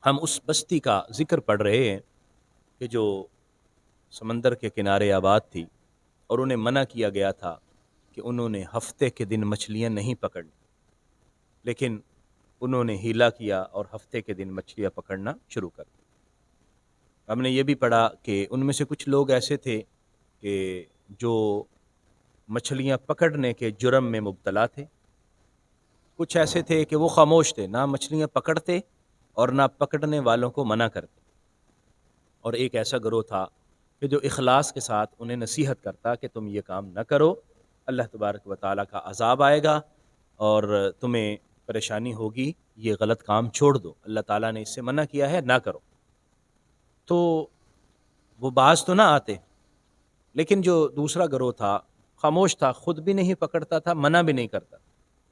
ہم اس بستی کا ذکر پڑھ رہے ہیں کہ جو سمندر کے کنارے آباد تھی، اور انہیں منع کیا گیا تھا کہ انہوں نے ہفتے کے دن مچھلیاں نہیں پکڑنی، لیکن انہوں نے ہیلا کیا اور ہفتے کے دن مچھلیاں پکڑنا شروع کر دی۔ ہم نے یہ بھی پڑھا کہ ان میں سے کچھ لوگ ایسے تھے کہ جو مچھلیاں پکڑنے کے جرم میں مبتلا تھے، کچھ ایسے تھے کہ وہ خاموش تھے، نہ مچھلیاں پکڑتے اور نہ پکڑنے والوں کو منع کرتے، اور ایک ایسا گروہ تھا کہ جو اخلاص کے ساتھ انہیں نصیحت کرتا کہ تم یہ کام نہ کرو، اللہ تبارک و تعالیٰ کا عذاب آئے گا اور تمہیں پریشانی ہوگی، یہ غلط کام چھوڑ دو، اللہ تعالیٰ نے اس سے منع کیا ہے، نہ کرو۔ تو وہ باز تو نہ آتے، لیکن جو دوسرا گروہ تھا خاموش تھا، خود بھی نہیں پکڑتا تھا، منع بھی نہیں کرتا۔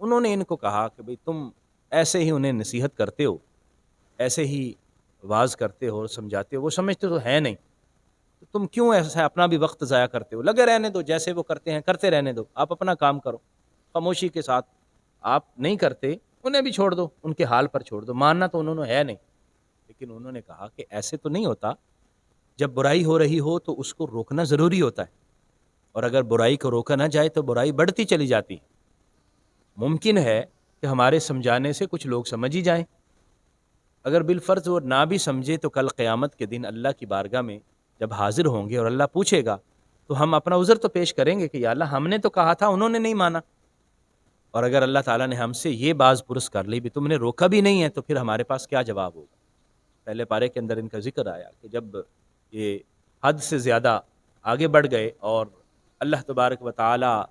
انہوں نے ان کو کہا کہ بھئی تم ایسے ہی انہیں نصیحت کرتے ہو، ایسے ہی واز کرتے ہو اور سمجھاتے ہو، وہ سمجھتے تو ہے نہیں، تو تم کیوں ایسا اپنا بھی وقت ضائع کرتے ہو؟ لگے رہنے دو، جیسے وہ کرتے ہیں کرتے رہنے دو، آپ اپنا کام کرو خاموشی کے ساتھ۔ آپ نہیں کرتے، انہیں بھی چھوڑ دو، ان کے حال پر چھوڑ دو، ماننا تو انہوں نے ہے نہیں۔ لیکن انہوں نے کہا کہ ایسے تو نہیں ہوتا، جب برائی ہو رہی ہو تو اس کو روکنا ضروری ہوتا ہے، اور اگر برائی کو روکا نہ جائے تو برائی بڑھتی چلی جاتی ہے۔ ممکن ہے کہ ہمارے سمجھانے سے کچھ لوگ سمجھ ہی جائیں، اگر بالفرض وہ نہ بھی سمجھے تو کل قیامت کے دن اللہ کی بارگاہ میں جب حاضر ہوں گے اور اللہ پوچھے گا تو ہم اپنا عذر تو پیش کریں گے کہ یا اللہ ہم نے تو کہا تھا، انہوں نے نہیں مانا۔ اور اگر اللہ تعالیٰ نے ہم سے یہ باز پرس کر لی بھی تم نے روکا بھی نہیں ہے، تو پھر ہمارے پاس کیا جواب ہوگا؟ پہلے پارے کے اندر ان کا ذکر آیا کہ جب یہ حد سے زیادہ آگے بڑھ گئے اور اللہ تبارک و تعالیٰ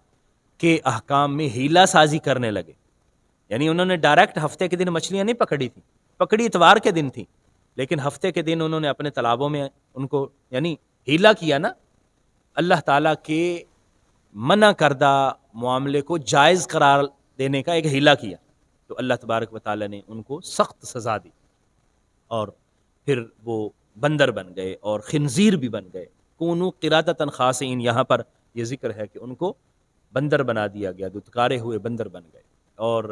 کے احکام میں ہیلا سازی کرنے لگے، یعنی انہوں نے ڈائریکٹ ہفتے کے دن مچھلیاں نہیں پکڑی تھیں، پکڑی اتوار کے دن تھی، لیکن ہفتے کے دن انہوں نے اپنے تالابوں میں ان کو یعنی ہیلا کیا نا، اللہ تعالیٰ کے منع کردہ معاملے کو جائز قرار دینے کا ایک ہیلا کیا، تو اللہ تبارک و تعالیٰ نے ان کو سخت سزا دی، اور پھر وہ بندر بن گئے اور خنزیر بھی بن گئے۔ کونوا قردۃ خاسئین، یہاں پر یہ ذکر ہے کہ ان کو بندر بنا دیا گیا، دتکارے ہوئے بندر بن گئے۔ اور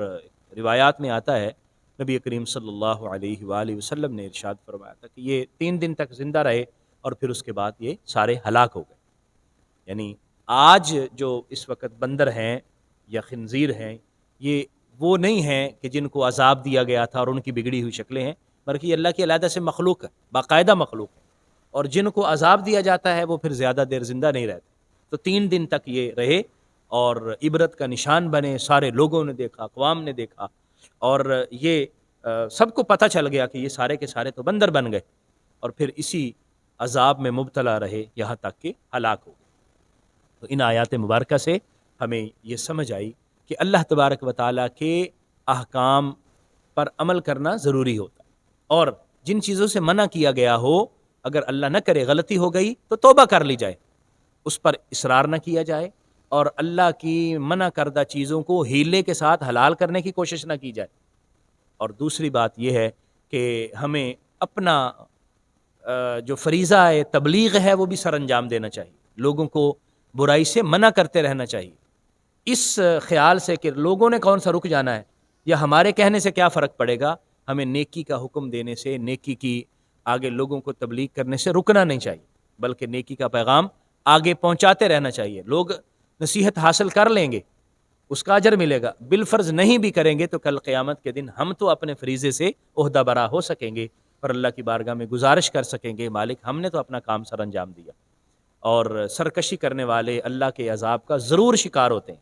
روایات میں آتا ہے نبی کریم صلی اللہ علیہ وآلہ وسلم نے ارشاد فرمایا تھا کہ یہ 3 دن تک زندہ رہے اور پھر اس کے بعد یہ سارے ہلاک ہو گئے۔ یعنی آج جو اس وقت بندر ہیں یا خنزیر ہیں، یہ وہ نہیں ہیں کہ جن کو عذاب دیا گیا تھا اور ان کی بگڑی ہوئی شکلیں ہیں، بلکہ یہ اللہ کی علیحدہ سے مخلوق ہے، باقاعدہ مخلوق ہے، اور جن کو عذاب دیا جاتا ہے وہ پھر زیادہ دیر زندہ نہیں رہتے۔ تو 3 دن تک یہ رہے اور عبرت کا نشان بنے، سارے لوگوں نے دیکھا، اقوام نے دیکھا، اور یہ سب کو پتہ چل گیا کہ یہ سارے کے سارے تو بندر بن گئے، اور پھر اسی عذاب میں مبتلا رہے یہاں تک کہ ہلاک ہو گئے۔ تو ان آیات مبارکہ سے ہمیں یہ سمجھ آئی کہ اللہ تبارک و تعالیٰ کے احکام پر عمل کرنا ضروری ہوتا ہے، اور جن چیزوں سے منع کیا گیا ہو، اگر اللہ نہ کرے غلطی ہو گئی تو توبہ کر لی جائے، اس پر اصرار نہ کیا جائے، اور اللہ کی منع کردہ چیزوں کو ہیلے کے ساتھ حلال کرنے کی کوشش نہ کی جائے۔ اور دوسری بات یہ ہے کہ ہمیں اپنا جو فریضہ ہے تبلیغ ہے وہ بھی سر انجام دینا چاہیے، لوگوں کو برائی سے منع کرتے رہنا چاہیے، اس خیال سے کہ لوگوں نے کون سا رک جانا ہے یا ہمارے کہنے سے کیا فرق پڑے گا۔ ہمیں نیکی کا حکم دینے سے، نیکی کی آگے لوگوں کو تبلیغ کرنے سے رکنا نہیں چاہیے، بلکہ نیکی کا پیغام آگے پہنچاتے رہنا چاہیے۔ لوگ نصیحت حاصل کر لیں گے، اس کا اجر ملے گا، بالفرض نہیں بھی کریں گے تو کل قیامت کے دن ہم تو اپنے فریضے سے عہدہ برا ہو سکیں گے اور اللہ کی بارگاہ میں گزارش کر سکیں گے، مالک ہم نے تو اپنا کام سر انجام دیا۔ اور سرکشی کرنے والے اللہ کے عذاب کا ضرور شکار ہوتے ہیں،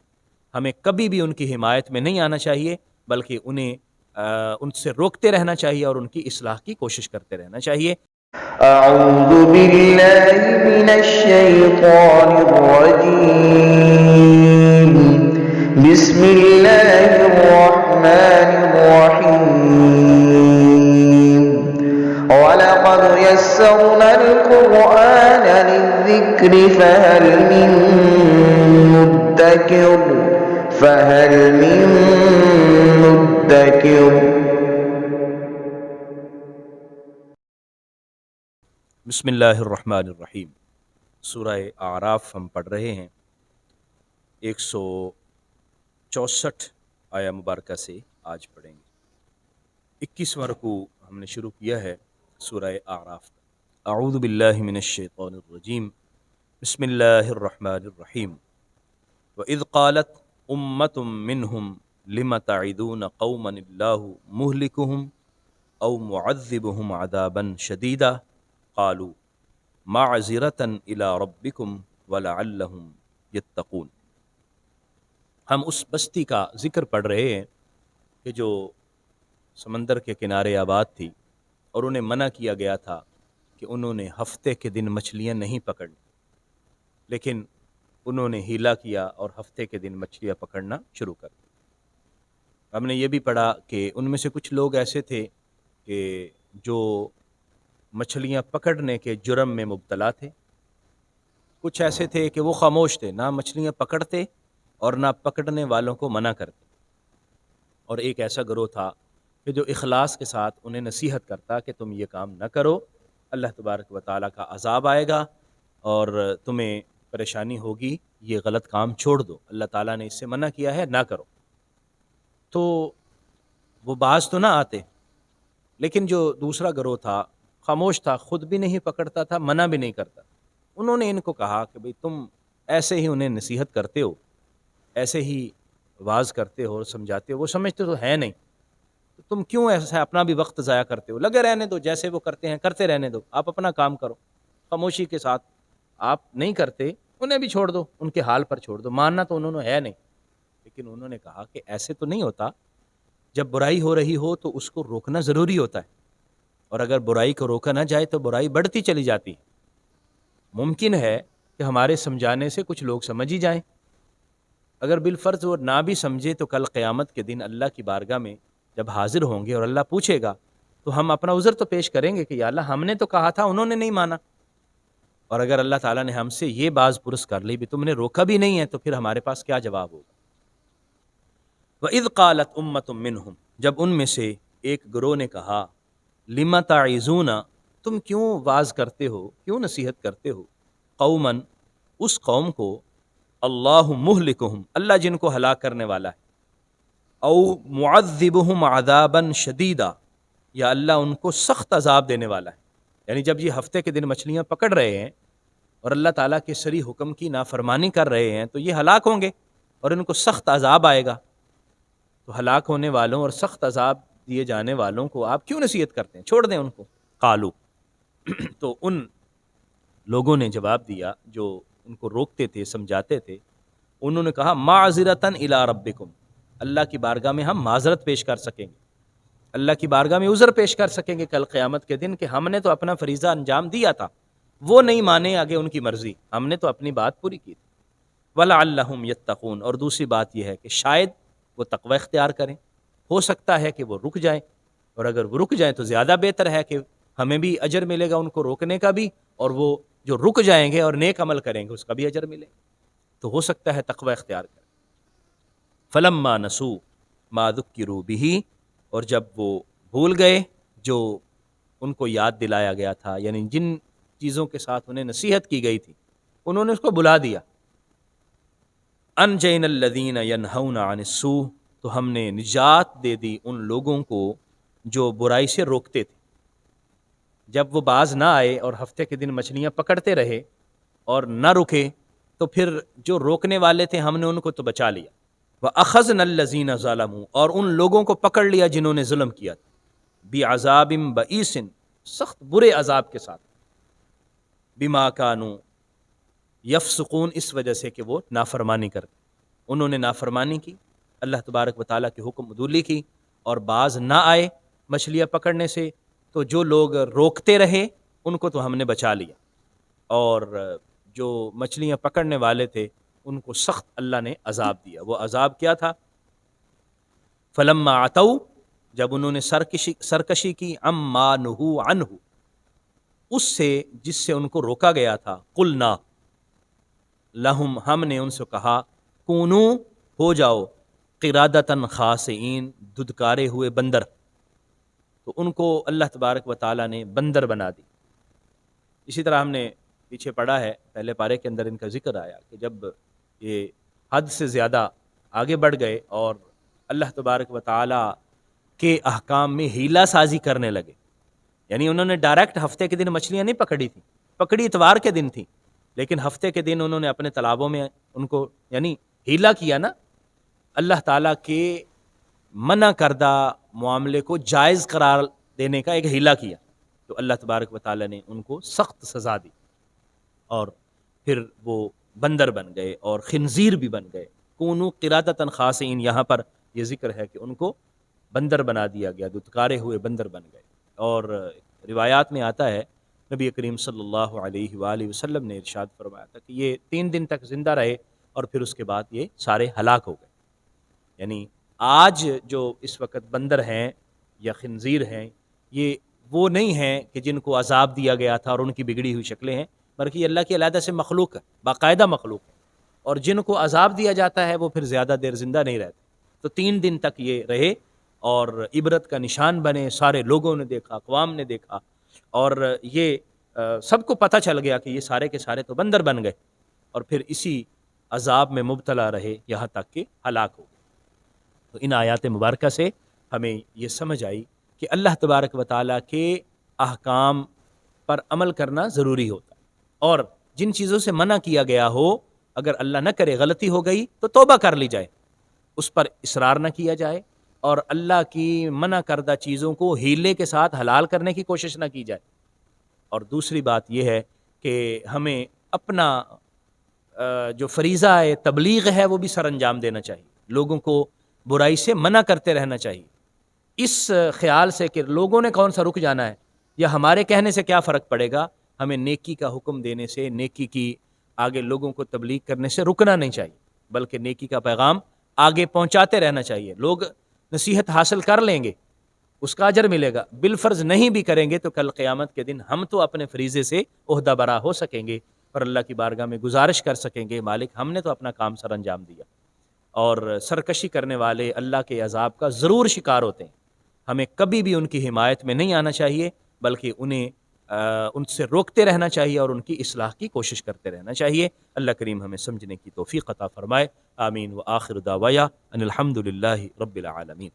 ہمیں کبھی بھی ان کی حمایت میں نہیں آنا چاہیے، بلکہ انہیں ان سے روکتے رہنا چاہیے اور ان کی اصلاح کی کوشش کرتے رہنا چاہیے۔ اعوذ باللہ من الشیطان الرجیم، بسم اللہ الرحمن الرحیم، وَلَقَدْ يَسَّرْنَا الْقُرْآنَ لِلذِّكْرِ فَهَلْ مِن مُّدَّكِرٍ بسم اللہ الرحمن الرحیم۔ سورہ اعراف ہم پڑھ رہے ہیں، 164 آیہ مبارکہ سے آج پڑھیں گے۔ 21واں رکوع ہم ہم نے شروع کیا ہے سورہ اعراف کا۔ اعوذ باللہ من الشیطان الرجیم، بسم اللہ الرحمن الرحیم۔ وَإِذْ قَالَتْ أُمَّةٌ مِّنْهُمْ لِمَ تَعِظُونَ قَوْمًا اللَّهُ مُهْلِكُهُمْ أَوْ مُعَذِّبُهُمْ عَذَابًا شَدِيدًا قَالُوا مَعْذِرَةً إِلَىٰ رَبِّكُمْ وَلَعَلَّهُمْ يَتَّقُونَ۔ ہم اس بستی کا ذکر پڑھ رہے ہیں کہ جو سمندر کے کنارے آباد تھی، اور انہیں منع کیا گیا تھا کہ انہوں نے ہفتے کے دن مچھلیاں نہیں پکڑنی، لیکن انہوں نے ہیلا کیا اور ہفتے کے دن مچھلیاں پکڑنا شروع کر دی۔ ہم نے یہ بھی پڑھا کہ ان میں سے کچھ لوگ ایسے تھے کہ جو مچھلیاں پکڑنے کے جرم میں مبتلا تھے، کچھ ایسے تھے کہ وہ خاموش تھے، نہ مچھلیاں پکڑتے اور نہ پکڑنے والوں کو منع کرتے، اور ایک ایسا گروہ تھا کہ جو اخلاص کے ساتھ انہیں نصیحت کرتا کہ تم یہ کام نہ کرو، اللہ تبارک و تعالیٰ کا عذاب آئے گا اور تمہیں پریشانی ہوگی، یہ غلط کام چھوڑ دو، اللہ تعالیٰ نے اس سے منع کیا ہے، نہ کرو۔ تو وہ باز تو نہ آتے، لیکن جو دوسرا گروہ تھا خاموش تھا، خود بھی نہیں پکڑتا تھا، منع بھی نہیں کرتا۔ انہوں نے ان کو کہا کہ بھئی تم ایسے ہی انہیں نصیحت کرتے ہو، ایسے ہی واز کرتے ہو اور سمجھاتے ہو، وہ سمجھتے تو ہے نہیں، تو تم کیوں ایسا اپنا بھی وقت ضائع کرتے ہو؟ لگے رہنے دو، جیسے وہ کرتے ہیں کرتے رہنے دو، آپ اپنا کام کرو خاموشی کے ساتھ۔ آپ نہیں کرتے، انہیں بھی چھوڑ دو، ان کے حال پر چھوڑ دو، ماننا تو انہوں نے ہے نہیں۔ لیکن انہوں نے کہا کہ ایسے تو نہیں ہوتا، جب برائی ہو رہی ہو تو اس کو روکنا ضروری ہوتا ہے، اور اگر برائی کو روکا نہ جائے تو برائی بڑھتی چلی جاتی ہے۔ ممکن ہے کہ ہمارے سمجھانے سے کچھ لوگ سمجھ ہی جائیں، اگر بالفرض وہ نہ بھی سمجھے تو کل قیامت کے دن اللہ کی بارگاہ میں جب حاضر ہوں گے اور اللہ پوچھے گا تو ہم اپنا عذر تو پیش کریں گے کہ یا اللہ ہم نے تو کہا تھا، انہوں نے نہیں مانا۔ اور اگر اللہ تعالیٰ نے ہم سے یہ باز پرس کر لی بھی تم نے روکا بھی نہیں ہے، تو پھر ہمارے پاس کیا جواب ہوگا؟ وَإِذْ قَالَتْ أُمَّةٌ مِّنْهُمْ، جب ان میں سے ایک گروہ نے کہا، لِمَ تَعِظُونَ، تم کیوں واز کرتے ہو، کیوں نصیحت کرتے ہو، قوماً، اس قوم کو، اللہ مہلکہم، اللہ جن کو ہلاک کرنے والا ہے، او معذبہم عذابا شدیدا، یا اللہ ان کو سخت عذاب دینے والا ہے۔ یعنی جب یہ ہفتے کے دن مچھلیاں پکڑ رہے ہیں اور اللہ تعالیٰ کے صریح حکم کی نافرمانی کر رہے ہیں تو یہ ہلاک ہوں گے اور ان کو سخت عذاب آئے گا۔ تو ہلاک ہونے والوں اور سخت عذاب دیے جانے والوں کو آپ کیوں نصیحت کرتے ہیں؟ چھوڑ دیں ان کو۔ قالو، تو ان لوگوں نے جواب دیا جو ان کو روکتے تھے، سمجھاتے تھے، انہوں نے کہا معذرتاً الی ربکم، اللہ کی بارگاہ میں ہم معذرت پیش کر سکیں گے، اللہ کی بارگاہ میں عذر پیش کر سکیں گے کل قیامت کے دن کہ ہم نے تو اپنا فریضہ انجام دیا تھا، وہ نہیں مانے، آگے ان کی مرضی، ہم نے تو اپنی بات پوری کی تھی۔ وَلَعَلَّهُمْ يَتَّقُونَ، اور دوسری بات یہ ہے کہ شاید وہ تقوی اختیار کریں، ہو سکتا ہے کہ وہ رک جائیں، اور اگر وہ رک جائیں تو زیادہ بہتر ہے کہ ہمیں بھی اجر ملے گا ان کو روکنے کا بھی، اور وہ جو رک جائیں گے اور نیک عمل کریں گے اس کا بھی اجر ملے، تو ہو سکتا ہے تقوی اختیار کریں۔ فَلَمَّا نَسُوا مَا ذُكِّرُوا بِهِ، اور جب وہ بھول گئے جو ان کو یاد دلایا گیا تھا، یعنی جن چیزوں کے ساتھ انہیں نصیحت کی گئی تھی انہوں نے اس کو بلا دیا، أَنْجَيْنَا الَّذِينَ يَنْهَوْنَ عَنِ السُّوءِ، تو ہم نے نجات دے دی ان لوگوں کو جو برائی سے روکتے تھے۔ جب وہ باز نہ آئے اور ہفتے کے دن مچھلیاں پکڑتے رہے اور نہ رکے تو پھر جو روکنے والے تھے ہم نے ان کو تو بچا لیا۔ وَأَخَذْنَا الَّذِينَ ظَلَمُوا، اور ان لوگوں کو پکڑ لیا جنہوں نے ظلم کیا تھا، بِعَذَابٍ بَئِيسٍ، سخت برے عذاب کے ساتھ، بِمَا كَانُوا يَفْسُقُونَ، اس وجہ سے کہ وہ نافرمانی کرتے، انہوں نے نافرمانی کی، اللہ تبارک و تعالیٰ کے حکم عدولی کی اور باز نہ آئے مچھلیاں پکڑنے سے، تو جو لوگ روکتے رہے ان کو تو ہم نے بچا لیا، اور جو مچھلیاں پکڑنے والے تھے ان کو سخت اللہ نے عذاب دیا۔ وہ عذاب کیا تھا؟ فَلَمَّا عَتَوْا، جب انہوں نے سرکشی کی، عَمَّا نُهُوا عَنْهُ، اس سے جس سے ان کو روکا گیا تھا، قُلْنَا لَهُمْ، ہم نے ان سے کہا، کونوا، ہو جاؤ، قِرَادَةً خَاسِئِينَ، دھدکارے ہوئے بندر، تو ان کو اللہ تبارک و تعالیٰ نے بندر بنا دی۔ اسی طرح ہم نے پیچھے پڑھا ہے، پہلے پارے کے اندر ان کا ذکر آیا کہ جب یہ حد سے زیادہ آگے بڑھ گئے اور اللہ تبارک و تعالیٰ کے احکام میں ہیلا سازی کرنے لگے، یعنی انہوں نے ڈائریکٹ ہفتے کے دن مچھلیاں نہیں پکڑی تھیں، پکڑی اتوار کے دن تھی، لیکن ہفتے کے دن انہوں نے اپنے تالابوں میں ان کو یعنی ہیلا کیا نا، اللہ تعالیٰ کے منع کردہ معاملے کو جائز قرار دینے کا ایک ہیلا کیا، تو اللہ تبارک و تعالیٰ نے ان کو سخت سزا دی، اور پھر وہ بندر بن گئے اور خنزیر بھی بن گئے۔ کونو قرادۃ خاسئین، یہاں پر یہ ذکر ہے کہ ان کو بندر بنا دیا گیا، دتکارے ہوئے بندر بن گئے۔ اور روایات میں آتا ہے نبی کریم صلی اللہ علیہ وآلہ وسلم نے ارشاد فرمایا تھا کہ یہ 3 دن تک زندہ رہے اور پھر اس کے بعد یہ سارے ہلاک ہو گئے۔ یعنی آج جو اس وقت بندر ہیں یا خنزیر ہیں، یہ وہ نہیں ہیں کہ جن کو عذاب دیا گیا تھا اور ان کی بگڑی ہوئی شکلیں ہیں، بلکہ یہ اللہ کی علیحدہ سے مخلوق ہے، باقاعدہ مخلوق ہے، اور جن کو عذاب دیا جاتا ہے وہ پھر زیادہ دیر زندہ نہیں رہتے۔ تو 3 دن تک یہ رہے اور عبرت کا نشان بنے، سارے لوگوں نے دیکھا، اقوام نے دیکھا، اور یہ سب کو پتہ چل گیا کہ یہ سارے کے سارے تو بندر بن گئے، اور پھر اسی عذاب میں مبتلا رہے یہاں تک کہ ہلاک ہو گئے۔ تو ان آیات مبارکہ سے ہمیں یہ سمجھ آئی کہ اللہ تبارک و تعالیٰ کے احکام پر عمل کرنا ضروری ہوتا ہے، اور جن چیزوں سے منع کیا گیا ہو، اگر اللہ نہ کرے غلطی ہو گئی تو توبہ کر لی جائے، اس پر اصرار نہ کیا جائے، اور اللہ کی منع کردہ چیزوں کو ہیلے کے ساتھ حلال کرنے کی کوشش نہ کی جائے۔ اور دوسری بات یہ ہے کہ ہمیں اپنا جو فریضہ ہے تبلیغ ہے وہ بھی سر انجام دینا چاہیے، لوگوں کو برائی سے منع کرتے رہنا چاہیے، اس خیال سے کہ لوگوں نے کون سا رک جانا ہے یا ہمارے کہنے سے کیا فرق پڑے گا۔ ہمیں نیکی کا حکم دینے سے، نیکی کی آگے لوگوں کو تبلیغ کرنے سے رکنا نہیں چاہیے، بلکہ نیکی کا پیغام آگے پہنچاتے رہنا چاہیے۔ لوگ نصیحت حاصل کر لیں گے، اس کا اجر ملے گا، بالفرض نہیں بھی کریں گے تو کل قیامت کے دن ہم تو اپنے فریضے سے عہدہ برا ہو سکیں گے اور اللہ کی بارگاہ میں گزارش کر سکیں گے، مالک ہم نے تو اپنا کام سر انجام دیا۔ اور سرکشی کرنے والے اللہ کے عذاب کا ضرور شکار ہوتے ہیں، ہمیں کبھی بھی ان کی حمایت میں نہیں آنا چاہیے، بلکہ انہیں ان سے روکتے رہنا چاہیے اور ان کی اصلاح کی کوشش کرتے رہنا چاہیے۔ اللہ کریم ہمیں سمجھنے کی توفیق عطا فرمائے، آمین۔ وآخر دعوایا ان الحمد للہ رب العالمین۔